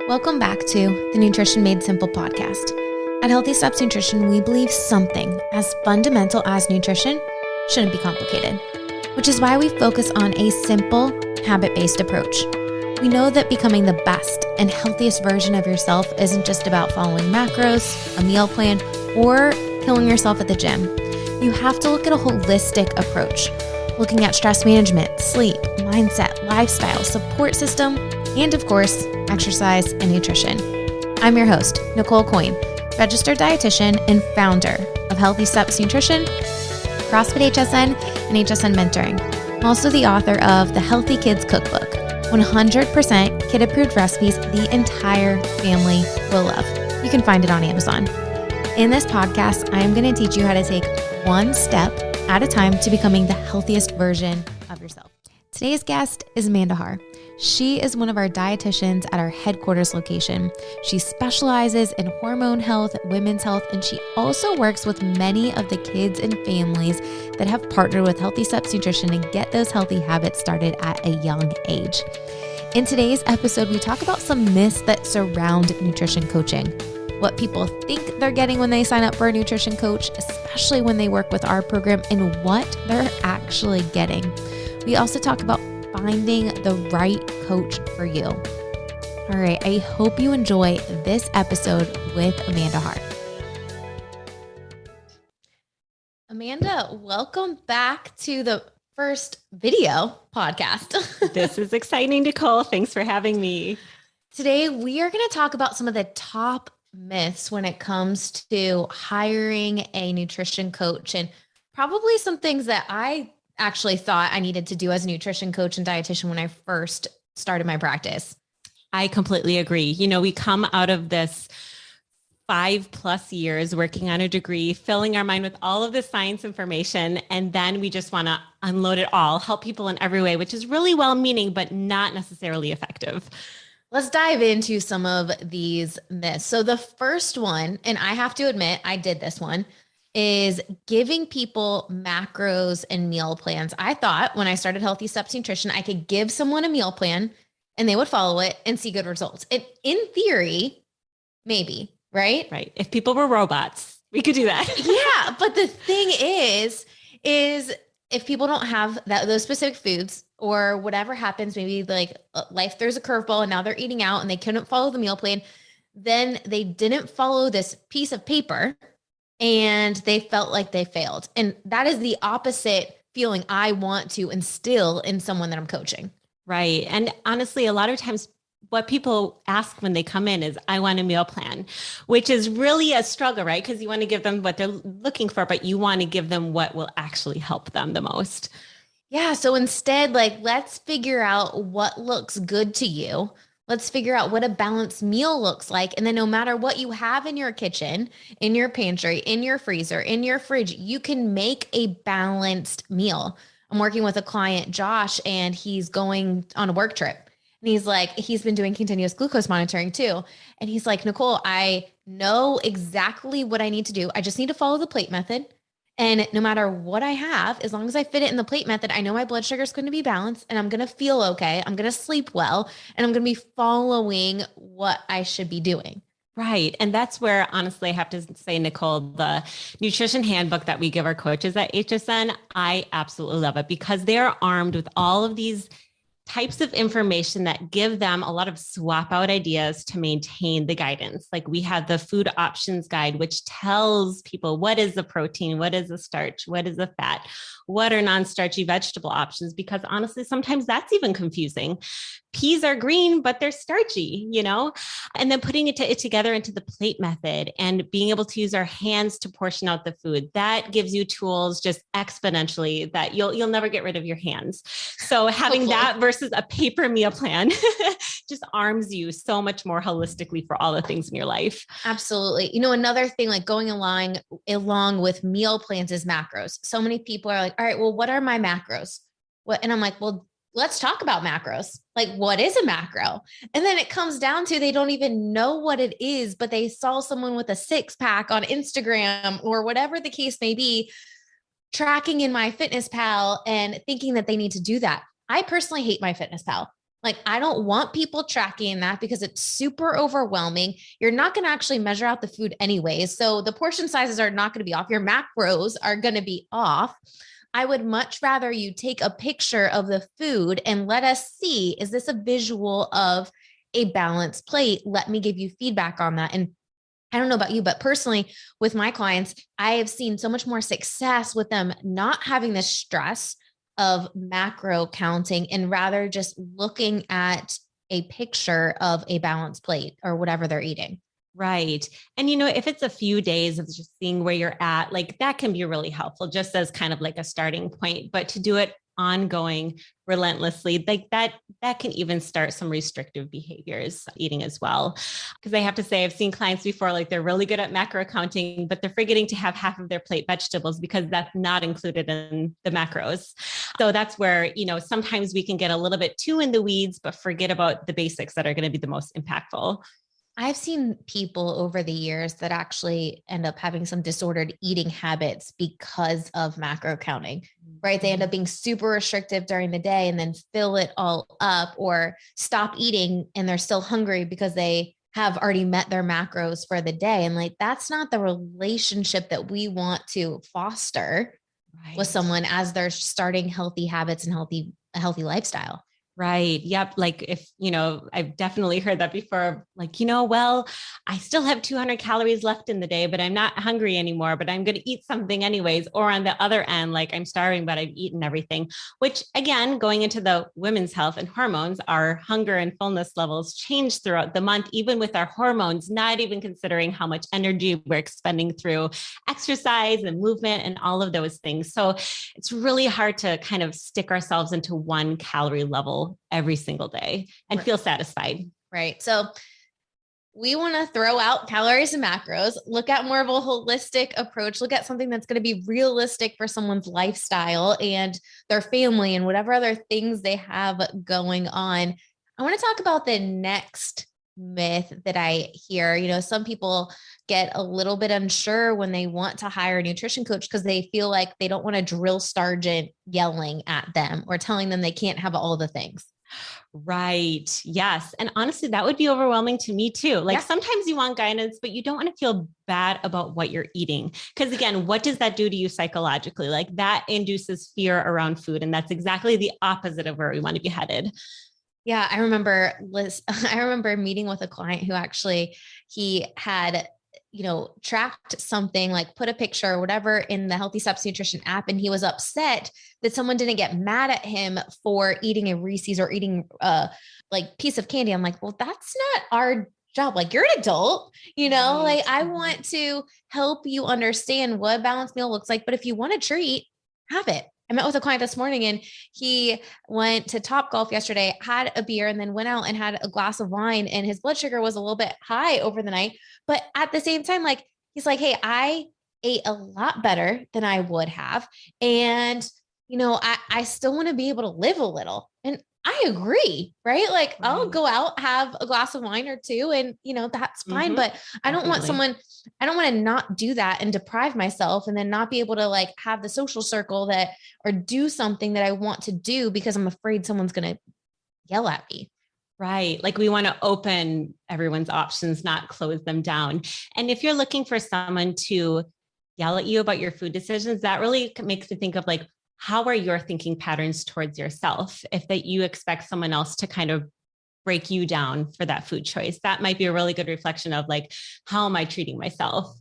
Welcome back to the Nutrition Made Simple podcast. At Healthy Steps Nutrition, we believe something as fundamental as nutrition shouldn't be complicated, which is why we focus on a simple, habit-based approach. We know that becoming the best and healthiest version of yourself isn't just about following macros, a meal plan, or killing yourself at the gym. You have to look at a holistic approach, looking at stress management, sleep, mindset, lifestyle, support system, and of course, exercise and nutrition. I'm your host, Nicole Coyne, registered dietitian and founder of Healthy Steps Nutrition, CrossFit HSN, and HSN Mentoring. I'm also the author of the Healthy Kids Cookbook, 100% kid-approved recipes the entire family will love. You can find it on Amazon. In this podcast, I am going to teach you how to take one step at a time to becoming the healthiest version of yourself. Today's guest is Amanda Haar. She is one of our dietitians at our headquarters location. She specializes in hormone health, women's health, and she also works with many of the kids and families that have partnered with Healthy Steps Nutrition and get those healthy habits started at a young age. In today's episode, we talk about some myths that surround nutrition coaching, what people think they're getting when they sign up for a nutrition coach, especially when they work with our program, and what they're actually getting. We also talk about finding the right coach for you. All right, I hope you enjoy this episode with Amanda Haar. Amanda, welcome back to the first video podcast. This is exciting, Nicole. Thanks for having me. Today, we are going to talk about some of the top myths when it comes to hiring a nutrition coach, and probably some things that I actually thought I needed to do as a nutrition coach and dietitian when I first started my practice. I completely agree. You know, we come out of this 5+ years working on a degree, filling our mind with all of the science information, and then we just want to unload it all, help people in every way, which is really well-meaning, but not necessarily effective. Let's dive into some of these myths. So the first one, and I have to admit, I did this one, is giving people macros and meal plans. I thought when I started Healthy Steps Nutrition, I could give someone a meal plan and they would follow it and see good results. And in theory, maybe, right? Right. If people were robots, we could do that. Yeah. But the thing is if people don't have those specific foods or whatever happens, maybe like life throws a curveball and now they're eating out and they couldn't follow the meal plan, then they didn't follow this piece of paper and they felt like they failed. And that is the opposite feeling I want to instill in someone that I'm coaching. Right. And honestly, a lot of times what people ask when they come in is, I want a meal plan, which is really a struggle, right? Because you want to give them what they're looking for, but you want to give them what will actually help them the most. Yeah. So instead, let's figure out what looks good to you. Let's figure out what a balanced meal looks like. And then no matter what you have in your kitchen, in your pantry, in your freezer, in your fridge, you can make a balanced meal. I'm working with a client, Josh, and he's going on a work trip. And he's been doing continuous glucose monitoring too. And he's like, Nicole, I know exactly what I need to do. I just need to follow the plate method. And no matter what I have, as long as I fit it in the plate method, I know my blood sugar is going to be balanced and I'm going to feel okay. I'm going to sleep well, and I'm going to be following what I should be doing. Right. And that's where, honestly, I have to say, Nicole, the nutrition handbook that we give our coaches at HSN, I absolutely love it because they're armed with all of these types of information that give them a lot of swap out ideas to maintain the guidance. Like we have the food options guide, which tells people what is the protein, what is the starch, what is the fat, what are non-starchy vegetable options, because honestly, sometimes that's even confusing. Peas are green, but they're starchy, you know, and then putting it together into the plate method and being able to use our hands to portion out the food. That gives you tools just exponentially that you'll never get rid of your hands. So having that versus a paper meal plan just arms you so much more holistically for all the things in your life. Absolutely. You know, another thing like going along with meal plans is macros. So many people are like, all right, well, what are my macros? And I'm like, well, let's talk about macros. Like, what is a macro? And then it comes down to, they don't even know what it is, but they saw someone with a 6-pack on Instagram or whatever the case may be, tracking in MyFitnessPal and thinking that they need to do that. I personally hate MyFitnessPal. Like, I don't want people tracking that because it's super overwhelming. You're not going to actually measure out the food anyways. So the portion sizes are not going to be off. Your macros are going to be off. I would much rather you take a picture of the food and let us see, is this a visual of a balanced plate? Let me give you feedback on that. And I don't know about you, but personally with my clients, I have seen so much more success with them not having this stress of macro counting and rather just looking at a picture of a balanced plate or whatever they're eating. Right. And, if it's a few days of just seeing where you're at, like that can be really helpful just as kind of like a starting point, but to do it ongoing relentlessly, like that can even start some restrictive behaviors eating as well. Because I have to say, I've seen clients before, like they're really good at macro counting, but they're forgetting to have half of their plate vegetables because that's not included in the macros. So that's where, sometimes we can get a little bit too in the weeds, but forget about the basics that are going to be the most impactful. I've seen people over the years that actually end up having some disordered eating habits because of macro counting, right? They end up being super restrictive during the day and then fill it all up or stop eating and they're still hungry because they have already met their macros for the day. And like, that's not the relationship that we want to foster with someone as they're starting healthy habits and a healthy lifestyle. Right. Yep. Like if, I've definitely heard that before, like, well, I still have 200 calories left in the day, but I'm not hungry anymore, but I'm going to eat something anyways. Or on the other end, like I'm starving, but I've eaten everything, which again, going into the women's health and hormones, our hunger and fullness levels change throughout the month, even with our hormones, not even considering how much energy we're expending through exercise and movement and all of those things. So it's really hard to kind of stick ourselves into one calorie level every single day and feel satisfied. Right. So we want to throw out calories and macros, look at more of a holistic approach, look at something that's going to be realistic for someone's lifestyle and their family and whatever other things they have going on. I want to talk about the next myth that I hear. Some people get a little bit unsure when they want to hire a nutrition coach because they feel like they don't want a drill sergeant yelling at them or telling them they can't have all the things. Right. Yes. And honestly, that would be overwhelming to me too. Like sometimes you want guidance, but you don't want to feel bad about what you're eating. Because again, what does that do to you psychologically? Like that induces fear around food. And that's exactly the opposite of where we want to be headed. Yeah, I remember meeting with a client who actually he had, tracked something like put a picture or whatever in the Healthy Steps Nutrition app. And he was upset that someone didn't get mad at him for eating a Reese's or eating like piece of candy. I'm like, well, that's not our job. Like you're an adult, like I want to help you understand what a balanced meal looks like. But if you want a treat, have it. I met with a client this morning and he went to Topgolf yesterday, had a beer and then went out and had a glass of wine and his blood sugar was a little bit high over the night. But at the same time, like, he's like, hey, I ate a lot better than I would have. And, I still want to be able to live a little. And I agree, right? Like I'll go out, have a glass of wine or two and, that's fine. But I don't want to not do that and deprive myself and then not be able to like have the social circle or do something that I want to do because I'm afraid someone's going to yell at me. Right. Like we want to open everyone's options, not close them down. And if you're looking for someone to yell at you about your food decisions, that really makes me think of like, how are your thinking patterns towards yourself? If that you expect someone else to kind of break you down for that food choice, that might be a really good reflection of like, how am I treating myself?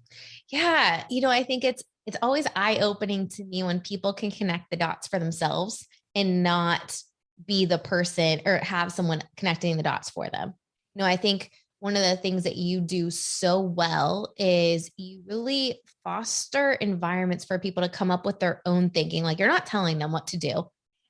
Yeah. I think it's always eye-opening to me when people can connect the dots for themselves and not be the person or have someone connecting the dots for them. I think one of the things that you do so well is you really foster environments for people to come up with their own thinking. Like you're not telling them what to do.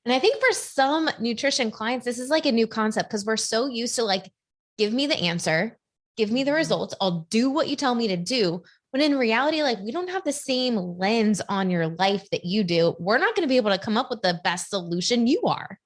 And I think for some nutrition clients, this is like a new concept because we're so used to like, give me the answer, give me the results. I'll do what you tell me to do. But in reality, like we don't have the same lens on your life that you do. We're not going to be able to come up with the best solution you are.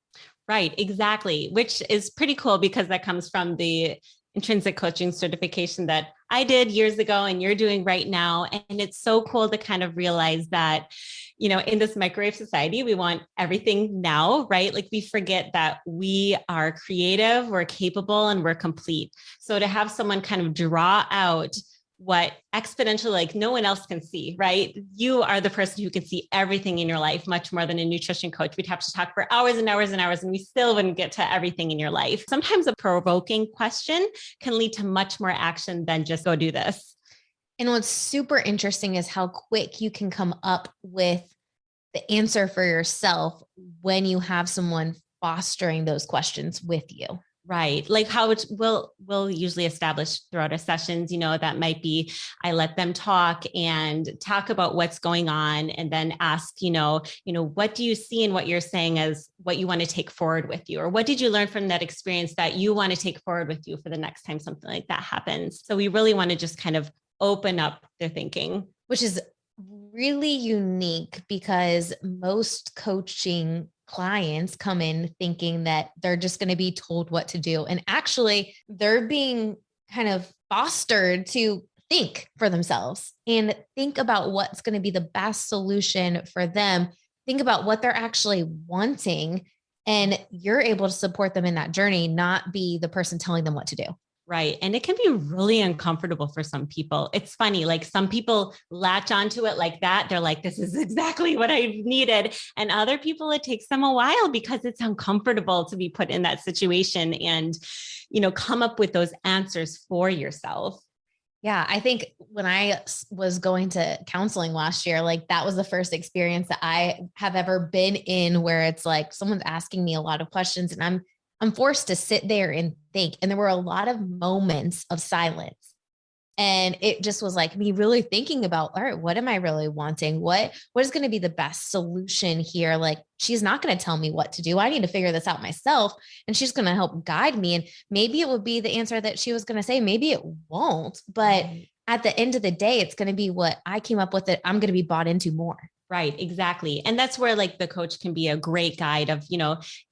Right, exactly. Which is pretty cool because that comes from the intrinsic coaching certification that I did years ago and you're doing right now. And it's so cool to kind of realize that in this microwave society, we want everything now, right? Like we forget that we are creative, we're capable, and we're complete. So to have someone kind of draw out what exponential, like no one else can see, right? You are the person who can see everything in your life, much more than a nutrition coach. We'd have to talk for hours and hours and hours, and we still wouldn't get to everything in your life. Sometimes a provoking question can lead to much more action than just go do this. And what's super interesting is how quick you can come up with the answer for yourself when you have someone fostering those questions with you. Right. Like how we'll usually establish throughout our sessions, that might be, I let them talk about what's going on and then ask, what do you see in what you're saying as what you want to take forward with you? Or what did you learn from that experience that you want to take forward with you for the next time something like that happens? So we really want to just kind of open up their thinking. Which is really unique because most coaching clients come in thinking that they're just going to be told what to do. And actually, they're being kind of fostered to think for themselves and think about what's going to be the best solution for them. Think about what they're actually wanting. And you're able to support them in that journey, not be the person telling them what to do. Right. And it can be really uncomfortable for some people. It's funny, like some people latch onto it like that. They're like, this is exactly what I needed. And other people, it takes them a while because it's uncomfortable to be put in that situation and, come up with those answers for yourself. Yeah. I think when I was going to counseling last year, like that was the first experience that I have ever been in where it's like someone's asking me a lot of questions and I'm forced to sit there and think. And there were a lot of moments of silence. And it just was like me really thinking about, all right, what am I really wanting? What is going to be the best solution here? Like, she's not going to tell me what to do. I need to figure this out myself. And she's going to help guide me. And maybe it would be the answer that she was going to say. Maybe it won't. But at the end of the day, it's going to be what I came up with that I'm going to be bought into more. Right, exactly. And that's where like the coach can be a great guide of,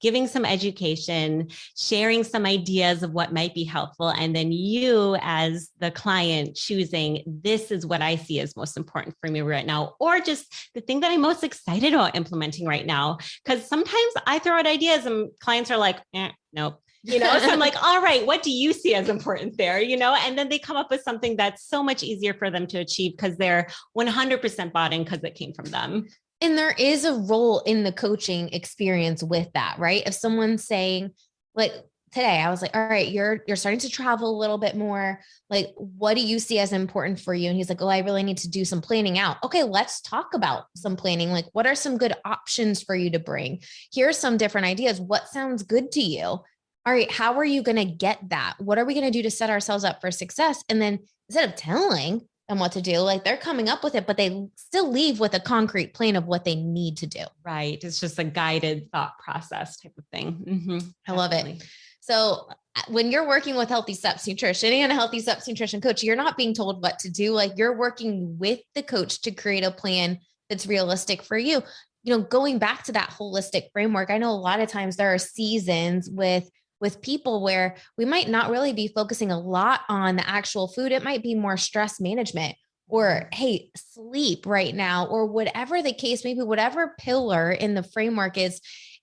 giving some education, sharing some ideas of what might be helpful. And then you as the client choosing, this is what I see as most important for me right now, or just the thing that I'm most excited about implementing right now. Because sometimes I throw out ideas and clients are like, nope. So I'm like, all right, what do you see as important there? And then they come up with something that's so much easier for them to achieve because they're 100% bought in because it came from them. And there is a role in the coaching experience with that, right? If someone's saying like today, I was like, all right, you're starting to travel a little bit more. Like, what do you see as important for you? And he's like, oh, I really need to do some planning out. Okay, let's talk about some planning. Like, what are some good options for you to bring? Here's some different ideas. What sounds good to you? All right, how are you going to get that? What are we going to do to set ourselves up for success? And then instead of telling them what to do, like they're coming up with it, but they still leave with a concrete plan of what they need to do. Right. It's just a guided thought process type of thing. Mm-hmm. I love it. So when you're working with Healthy Steps Nutrition and a Healthy Steps Nutrition coach, you're not being told what to do. Like you're working with the coach to create a plan that's realistic for you. Going back to that holistic framework, I know a lot of times there are seasons with people where we might not really be focusing a lot on the actual food. It might be more stress management or, hey, sleep right now, or whatever the case, maybe whatever pillar in the framework is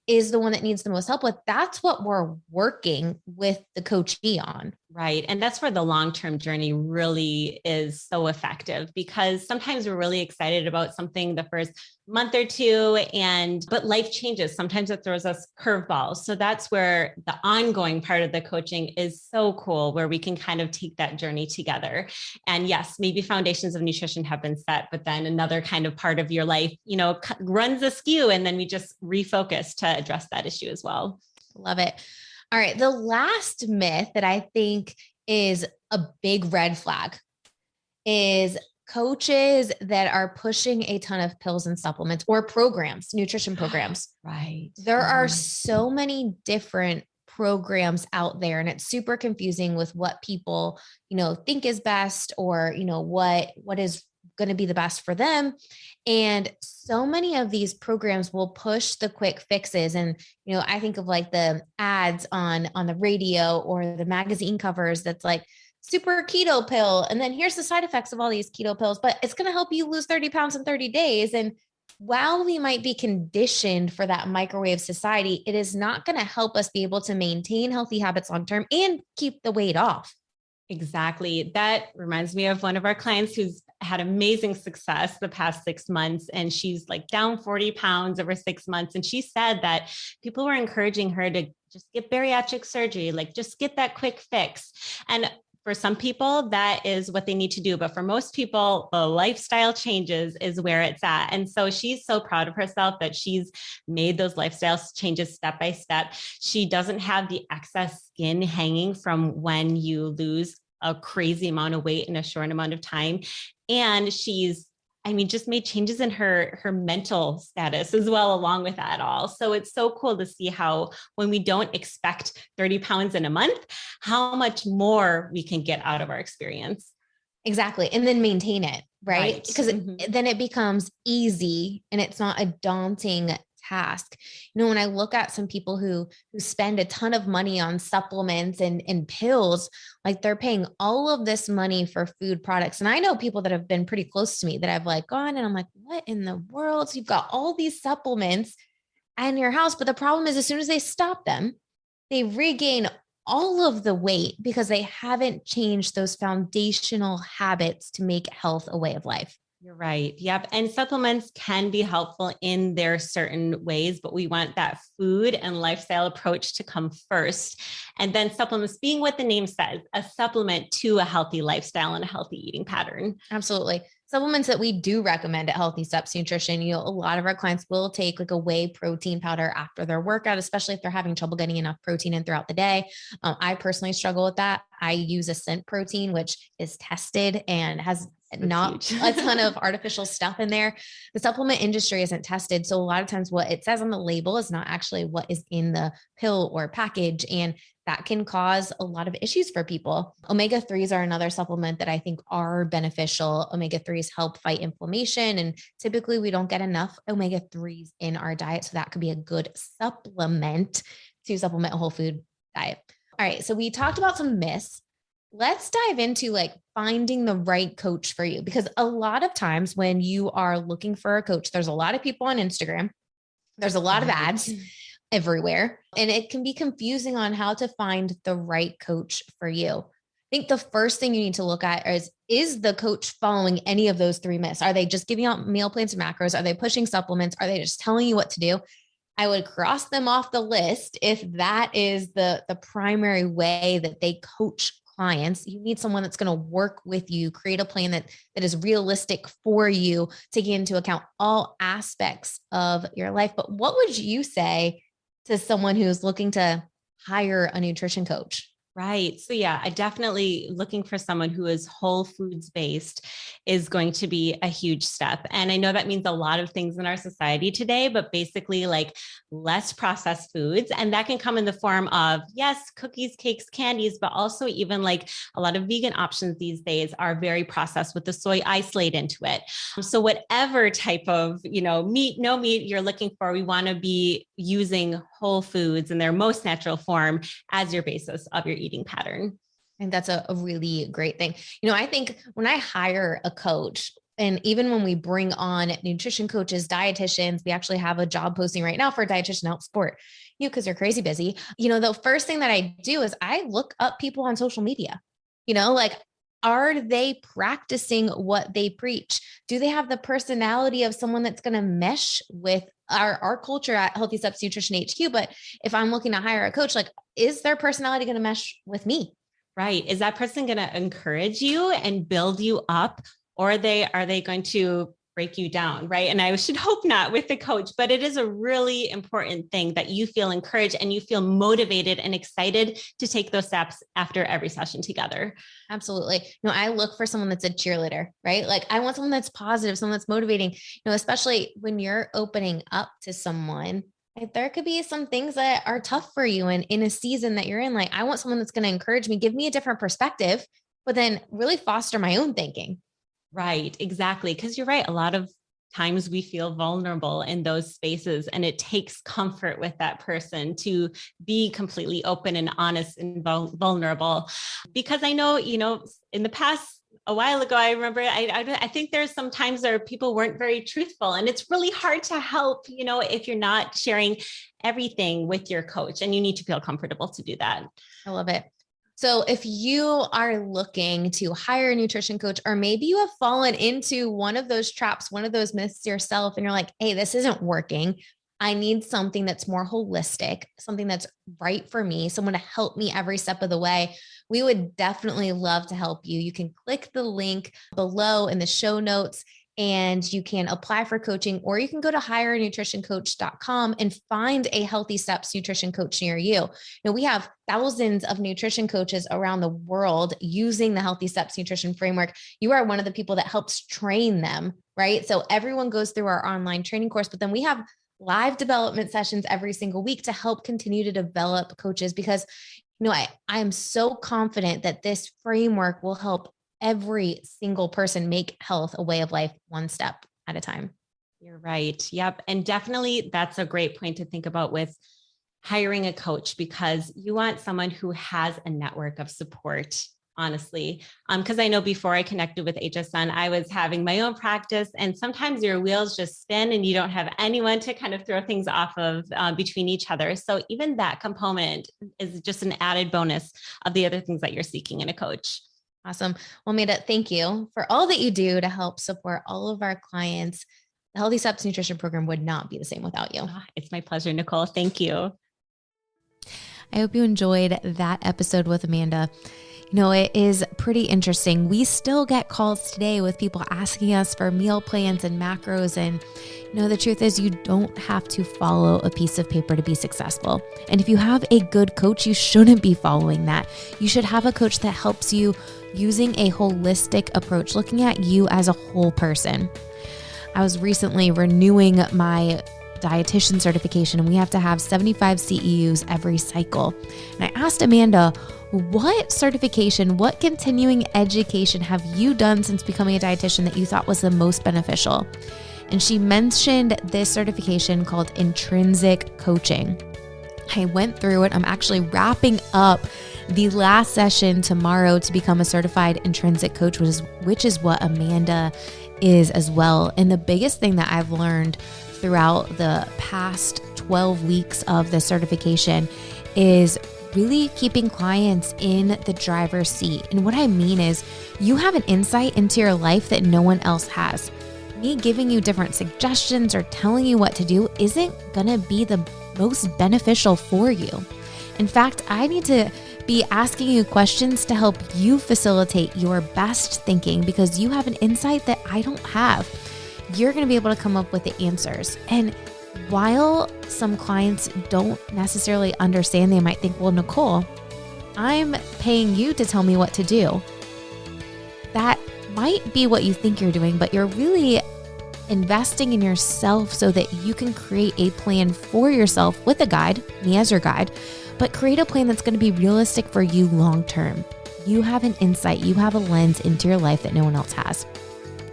the one that needs the most help with. That's what we're working with the coachee on. Right. And that's where the long-term journey really is so effective because sometimes we're really excited about something the first month or two, but life changes. Sometimes it throws us curveballs. So that's where the ongoing part of the coaching is so cool, where we can kind of take that journey together. And yes, maybe foundations of nutrition have been set, but then another kind of part of your life, runs askew, and then we just refocus to address that issue as well. Love it. All right. The last myth that I think is a big red flag is coaches that are pushing a ton of pills and supplements or programs, nutrition programs. Right. There are so many different programs out there, and it's super confusing with what people, think is best or, what is going to be the best for them. And so many of these programs will push the quick fixes. And, I think of like the ads on the radio or the magazine covers that's like super keto pill. And then here's the side effects of all these keto pills, but it's going to help you lose 30 pounds in 30 days. And while we might be conditioned for that microwave society, it is not going to help us be able to maintain healthy habits long term and keep the weight off. Exactly. That reminds me of one of our clients who's had amazing success the past 6 months. And she's like down 40 pounds over 6 months. And she said that people were encouraging her to just get bariatric surgery, like just get that quick fix. And for some people, that is what they need to do. But for most people, the lifestyle changes is where it's at. And so she's so proud of herself that she's made those lifestyle changes step by step. She doesn't have the excess skin hanging from when you lose a crazy amount of weight in a short amount of time. And she's just made changes in her mental status as well, along with that all. So it's so cool to see how when we don't expect 30 pounds in a month, how much more we can get out of our experience. Exactly. And then maintain it, right? Because then it becomes easy and it's not a daunting task. When I look at some people who spend a ton of money on supplements and pills, like they're paying all of this money for food products. And I know people that have been pretty close to me that I've like gone and I'm like, what in the world? So you've got all these supplements in your house. But the problem is as soon as they stop them, they regain all of the weight because they haven't changed those foundational habits to make health a way of life. You're right. Yep. And supplements can be helpful in their certain ways, but we want that food and lifestyle approach to come first. And then supplements being what the name says, a supplement to a healthy lifestyle and a healthy eating pattern. Absolutely. Supplements that we do recommend at Healthy Steps Nutrition, a lot of our clients will take like a whey protein powder after their workout, especially if they're having trouble getting enough protein in throughout the day. I personally struggle with that. I use a scent protein, which is tested and has not a ton of artificial stuff in there. The supplement industry isn't tested. So a lot of times what it says on the label is not actually what is in the pill or package. And that can cause a lot of issues for people. Omega-3s are another supplement that I think are beneficial. Omega-3s help fight inflammation. And typically we don't get enough omega-3s in our diet. So that could be a good supplement to supplement a whole food diet. All right. So we talked about some myths. Let's dive into like finding the right coach for you, because a lot of times when you are looking for a coach, there's a lot of people on Instagram. There's a lot of ads everywhere, and it can be confusing on how to find the right coach for you. I think the first thing you need to look at is the coach following any of those three myths? Are they just giving out meal plans and macros? Are they pushing supplements? Are they just telling you what to do? I would cross them off the list if that is the primary way that they coach clients. You need someone that's going to work with you, create a plan that is realistic for you, taking into account all aspects of your life. But what would you say to someone who's looking to hire a nutrition coach? Right. So yeah, I definitely looking for someone who is whole foods based is going to be a huge step. And I know that means a lot of things in our society today, but basically like less processed foods. And that can come in the form of, yes, cookies, cakes, candies, but also even like a lot of vegan options these days are very processed with the soy isolate into it. So whatever type of, meat, no meat you're looking for, we want to be using whole foods in their most natural form as your basis of your eating pattern. And that's a really great thing. I think when I hire a coach, and even when we bring on nutrition coaches, dietitians, we actually have a job posting right now for a dietitian to help support you because you're crazy busy. The first thing that I do is I look up people on social media, like, are they practicing what they preach? Do they have the personality of someone that's going to mesh with our culture at Healthy Steps Nutrition HQ? But if I'm looking to hire a coach, like, is their personality going to mesh with me? Right. Is that person going to encourage you and build you up, or are they going to break you down? Right. And I should hope not with the coach, but it is a really important thing that you feel encouraged and you feel motivated and excited to take those steps after every session together. Absolutely. I look for someone that's a cheerleader, right? Like, I want someone that's positive, someone that's motivating, especially when you're opening up to someone. Like, there could be some things that are tough for you and in a season that you're in. Like, I want someone that's going to encourage me, give me a different perspective, but then really foster my own thinking. Right. Exactly. Because you're right. A lot of times we feel vulnerable in those spaces, and it takes comfort with that person to be completely open and honest and vulnerable. Because I know, in the past a while ago, I remember, I think there's some times where people weren't very truthful, and it's really hard to help, if you're not sharing everything with your coach, and you need to feel comfortable to do that. I love it. So if you are looking to hire a nutrition coach, or maybe you have fallen into one of those traps, one of those myths yourself, and you're like, hey, this isn't working. I need something that's more holistic, something that's right for me, someone to help me every step of the way. We would definitely love to help you. You can click the link below in the show notes and you can apply for coaching, or you can go to hireanutritioncoach.com and find a Healthy Steps nutrition coach near you. We have thousands of nutrition coaches around the world using the Healthy Steps nutrition framework. You are one of the people that helps train them, right? So everyone goes through our online training course, but then we have live development sessions every single week to help continue to develop coaches, because I am so confident that this framework will help every single person make health a way of life, one step at a time. You're right. Yep. And definitely that's a great point to think about with hiring a coach, because you want someone who has a network of support, honestly. Because I know before I connected with HSN, I was having my own practice, and sometimes your wheels just spin and you don't have anyone to kind of throw things off of between each other. So even that component is just an added bonus of the other things that you're seeking in a coach. Awesome. Well, Amanda, thank you for all that you do to help support all of our clients. The Healthy Steps Nutrition Program would not be the same without you. It's my pleasure, Nicole. Thank you. I hope you enjoyed that episode with Amanda. It is pretty interesting. We still get calls today with people asking us for meal plans and macros. And the truth is, you don't have to follow a piece of paper to be successful. And if you have a good coach, you shouldn't be following that. You should have a coach that helps you using a holistic approach, looking at you as a whole person. I was recently renewing my dietitian certification, and we have to have 75 CEUs every cycle. And I asked Amanda, what certification, what continuing education have you done since becoming a dietitian that you thought was the most beneficial? And she mentioned this certification called intrinsic coaching. I went through it. I'm actually wrapping up the last session tomorrow to become a certified intrinsic coach, which is what Amanda is as well. And the biggest thing that I've learned throughout the past 12 weeks of the certification is really keeping clients in the driver's seat. And what I mean is, you have an insight into your life that no one else has. Me giving you different suggestions or telling you what to do isn't gonna be the most beneficial for you. In fact, I need to be asking you questions to help you facilitate your best thinking, because you have an insight that I don't have. You're going to be able to come up with the answers. And while some clients don't necessarily understand, they might think, well, Nicole, I'm paying you to tell me what to do. That might be what you think you're doing, but you're really investing in yourself so that you can create a plan for yourself with a guide, me as your guide, but create a plan that's going to be realistic for you long-term. You have an insight, you have a lens into your life that no one else has.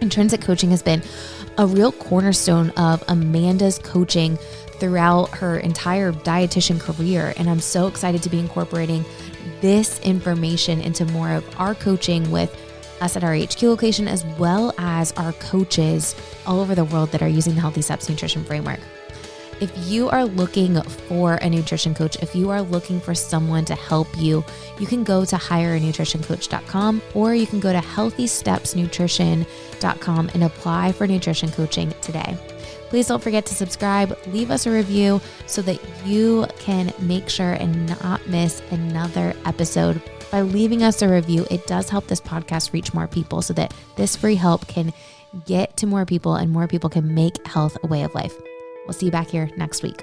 Intrinsic coaching has been a real cornerstone of Amanda's coaching throughout her entire dietitian career. And I'm so excited to be incorporating this information into more of our coaching with us at our HQ location, as well as our coaches all over the world that are using the Healthy Steps Nutrition Framework. If you are looking for a nutrition coach, if you are looking for someone to help you, you can go to hireanutritioncoach.com, or you can go to healthystepsnutrition.com and apply for nutrition coaching today. Please don't forget to subscribe, leave us a review so that you can make sure and not miss another episode. By leaving us a review, it does help this podcast reach more people so that this free help can get to more people and more people can make health a way of life. We'll see you back here next week.